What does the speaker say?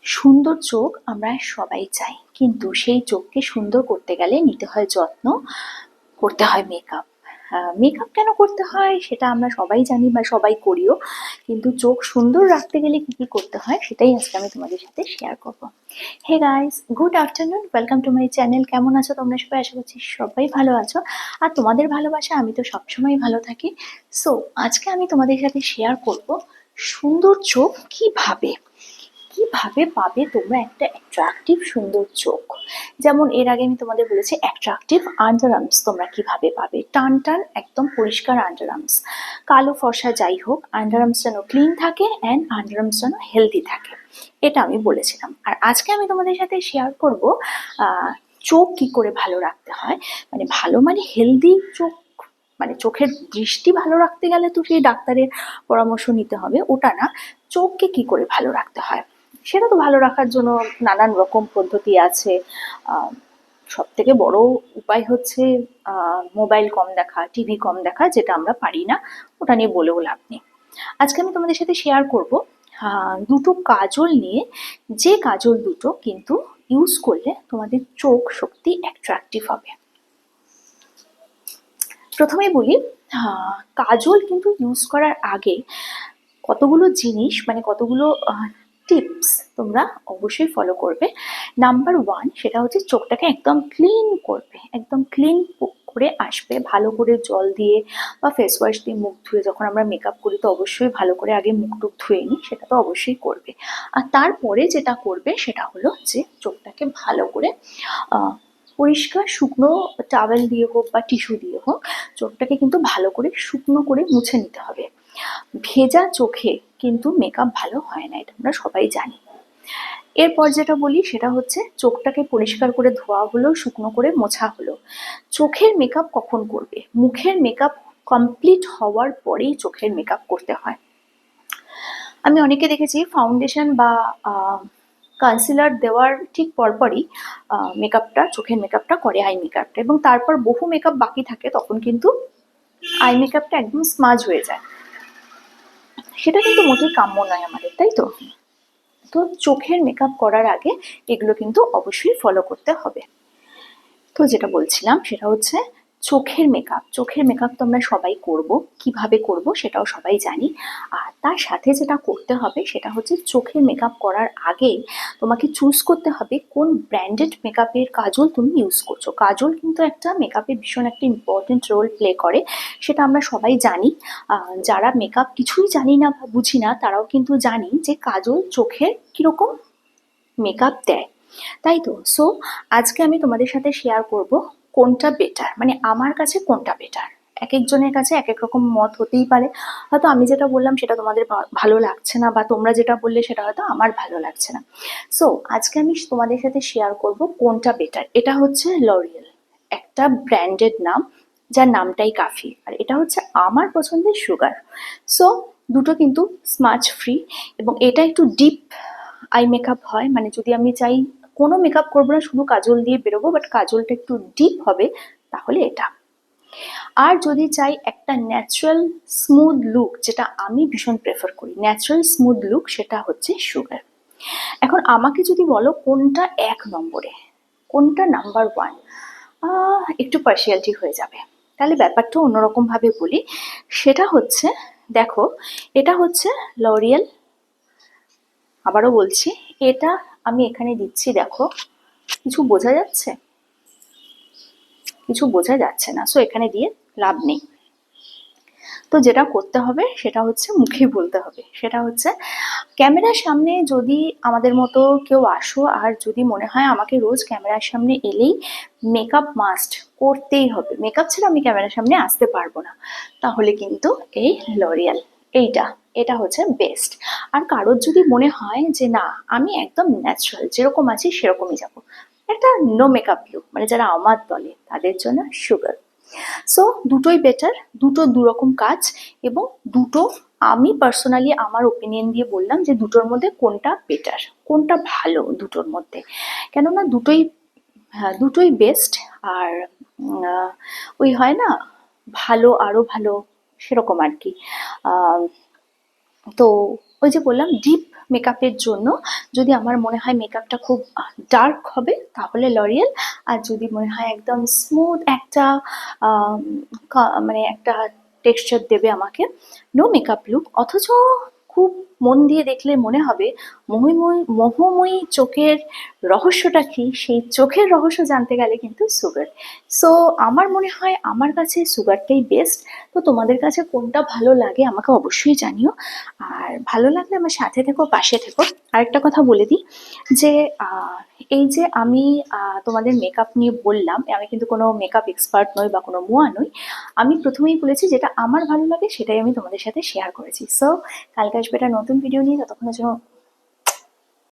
সুন্দর চোখ আমরা সবাই চাই, কিন্তু সেই চোখকে সুন্দর করতে গেলে নিতে হয় যত্ন, করতে হয় মেকআপ। মেকআপ কেন করতে হয় সেটা আমরা সবাই জানি বা সবাই করিও, কিন্তু চোখ সুন্দর রাখতে গেলে কি কি করতে হয় সেটাই আজকে আমি তোমাদের সাথে শেয়ার করবো। Hey guys, good afternoon, welcome to my channel. কেমন আছো তোমরা সবাই? আশা করছি সবাই ভালো আছো, আর তোমাদের ভালোবাসা আমি তো সবসময় ভালো থাকি। সো আজকে আমি তোমাদের সাথে শেয়ার করব সুন্দর চোখ কিভাবে কিভাবে পাবে তোমরা একটা অ্যাট্রাকটিভ সুন্দর চোখ। যেমন এর আগে আমি তোমাদের বলেছি অ্যাট্রাকটিভ আন্ডার আর্মস তোমরা কিভাবে পাবে, টান টান একদম পরিষ্কার আন্ডার আর্মস, কালো ফর্সা যাই হোক, আন্ডার আর্মস যেন ক্লিন থাকে অ্যান্ড আন্ডার আর্মস যেন হেলদি থাকে, এটা আমি বলেছিলাম। আর আজকে আমি তোমাদের সাথে শেয়ার করব চোখ কি করে ভালো রাখতে হয়। মানে ভালো মানে হেলদি চোখ, মানে চোখের দৃষ্টি ভালো রাখতে গেলে তো সেই ডাক্তারের পরামর্শ নিতে হবে, ওটা না। চোখকে কি করে ভালো রাখতে হয় সেটা তো ভালো রাখার জন্য নানান রকম পদ্ধতি আছে। সব থেকে বড় উপায় হচ্ছে মোবাইল কম দেখা, টিভি কম দেখা, যেটা আমরা পারি না, ওটা নিয়ে বলেও লাভ নেই। আজকে আমি তোমাদের সাথে শেয়ার করব দুটো কাজল নিয়ে, যে কাজল দুটো কিন্তু ইউজ করলে তোমাদের চোখ সত্যি অ্যাট্রাকটিভ হবে। প্রথমে বলি, কাজল কিন্তু ইউজ করার আগে কতগুলো জিনিস, মানে কতগুলো টিপস তোমরা অবশ্যই ফলো করবে। নাম্বার ওয়ান, সেটা হচ্ছে চোখটাকে একদম ক্লিন করবে, একদম ক্লিন করে আসবে, ভালো করে জল দিয়ে বা ফেস ওয়াশ দিয়ে মুখ ধুয়ে। যখন আমরা মেকআপ করি তো অবশ্যই ভালো করে আগে মুখ টুক ধুয়ে নিই, সেটা তো অবশ্যই করবে। আর তারপরে যেটা করবে সেটা হলো যে চোখটাকে ভালো করে পরিষ্কার শুকনো টাওয়েল দিয়ে হোক বা টিস্যু দিয়ে হোক, চোখটাকে কিন্তু ভালো করে শুকনো করে মুছে নিতে হবে। ভেজা চোখে কিন্তু মেকআপ ভালো হয় না, এটা আমরা সবাই জানি। এরপর যেটা বলি সেটা হচ্ছে চোখটাকে পরিষ্কার করে ধোয়া হলো, শুকনো করে মোছা হলো। চোখের মেকআপ কখন করবে? মুখের মেকআপ কমপ্লিট হওয়ার পরেই চোখের মেকআপ করতে হয়। আমি অনেকে দেখেছি ফাউন্ডেশন বা কনসিলার দেওয়ার ঠিক পরপরই মেকআপটা, চোখের মেকআপটা করে, আই মেকআপটা, এবং তারপর বহু মেকআপ বাকি থাকে, তখন কিন্তু আই মেকআপটা একদম স্মাজ হয়ে যায়। সেটা কিন্তু মোটেই কাম্য নয় আমাদের, তাই তো? তো চোখের মেকআপ করার আগে এগুলো কিন্তু অবশ্যই ফলো করতে হবে। তো যেটা বলছিলাম সেটা হচ্ছে চোখের মেকআপ। চোখের মেকআপ তো আমরা সবাই করব, কিভাবে করব সেটাও সবাই জানি। আর তার সাথে যেটা করতে হবে সেটা হচ্ছে চোখের মেকআপ করার আগে তোমাকে চুজ করতে হবে কোন ব্র্যান্ডেড মেকআপের কাজল তুমি ইউজ করছো। কাজল কিন্তু একটা মেকআপে ভীষণ একটা ইম্পর্টেন্ট রোল প্লে করে, সেটা আমরা সবাই জানি। যারা মেকআপ কিছুই জানি না বা বুঝি না তারাও কিন্তু জানি যে কাজল চোখের কিরকম মেকআপ দেয়, তাই তো? সো আজকে আমি তোমাদের সাথে শেয়ার করব কোনটা বেটার, মানে আমার কাছে কোনটা বেটার। এক একজনের কাছে এক এক রকম মত হতেই পারে, হয়তো আমি যেটা বললাম সেটা তোমাদের ভালো লাগছে না, বা তোমরা যেটা বললে সেটা হয়তো আমার ভালো লাগছে না। সো আজকে আমি তোমাদের সাথে শেয়ার করব কোনটা বেটার। এটা হচ্ছে লরিয়েল, একটা ব্র্যান্ডেড নাম, যার নামটাই কাফি। আর এটা হচ্ছে আমার পছন্দের সুগার। সো দুটো কিন্তু স্মাচ ফ্রি, এবং এটা একটু ডিপ আই মেকআপ হয়। মানে যদি আমি চাই কোনো মেকআপ করবো না, শুধু কাজল দিয়ে বেরোবো, বাট কাজলটা একটু ডিপ হবে, তাহলে এটা। আর যদি চাই একটা ন্যাচারাল স্মুথ লুক, যেটা আমি ভীষণ প্রেফার করি, ন্যাচারাল স্মুথ লুক, সেটা হচ্ছে সুগার। এখন আমাকে যদি বলো কোনটা এক নম্বরে, কোনটা নাম্বার ওয়ান, একটু পার্সিয়ালিটি হয়ে যাবে। তাহলে ব্যাপারটা অন্যরকম ভাবে বলি, সেটা হচ্ছে, দেখো, এটা হচ্ছে লরিয়েল। আবারও বলছি, এটা আমি এখানে দিচ্ছি, দেখো, কিছু বোঝা যাচ্ছে? কিছু বোঝা যাচ্ছে না, সো এখানে দিয়ে লাভ নেই। তো যেটা করতে হবে সেটা হচ্ছে মুখে বলতে হবে, সেটা হচ্ছে ক্যামেরার সামনে যদি আমাদের মতো কেউ আসো, আর যদি মনে হয় আমাকে রোজ ক্যামেরার সামনে এলেই মেকআপ মাস্ট করতেই হবে, মেকআপ ছাড়া আমি ক্যামেরার সামনে আসতে পারবো না, তাহলে কিন্তু এই লরিয়াল, এইটা, এটা হচ্ছে বেস্ট। আর কারোর যদি মনে হয় যে না, আমি একদম ন্যাচারাল যেরকম আছি সেরকমই যাব, একটা নো মেকআপ লুক, মানে যারা আমার দলে, তাদের জন্য সুগার। সো দুটোই বেটার, দুটো দুরকম কাজ, এবং দুটো আমি পার্সোনালি আমার ওপিনিয়ন দিয়ে বললাম যে দুটোর মধ্যে কোনটা বেটার, কোনটা ভালো দুটোর মধ্যে। কেননা দুটোই, হ্যাঁ, দুটোই বেস্ট। আর ওই হয় না, ভালো আরো ভালো, সেরকম আর কি। তো ওই যে বললাম ডিপ মেকআপের জন্য যদি আমার মনে হয় মেকআপটা খুব ডার্ক হবে তাহলে লরিয়েল, আর যদি মনে হয় একদম স্মুথ একটা মানে একটা টেক্সচার দেবে আমাকে, নো মেকআপ লুক, অথচ খুব মন দিয়ে দেখলে মনে হবে মোহময়ী চোখের রহস্যটা কি, সেই চোখের রহস্য জানতে গেলে কিন্তু সুগার। সো আমার মনে হয় আমার কাছে সুগারটাই বেস্ট। তো তোমাদের কাছে কোনটা ভালো লাগে আমাকে অবশ্যই জানিও, আর ভালো লাগলে আমার সাথে থেকো, পাশে থেকো। আরেকটা কথা বলে দিই যে এই যে আমি তোমাদের মেকআপ নিয়ে বললাম, আমি কিন্তু কোনো মেকআপ এক্সপার্ট নই বা কোনো মুয়া নই। আমি প্রথমেই বলেছি যেটা আমার ভালো লাগে সেটাই আমি তোমাদের সাথে শেয়ার করেছি। সো কালকে আসবে একটা নতুন ভিডিও নিয়ে, ততক্ষণের জন্য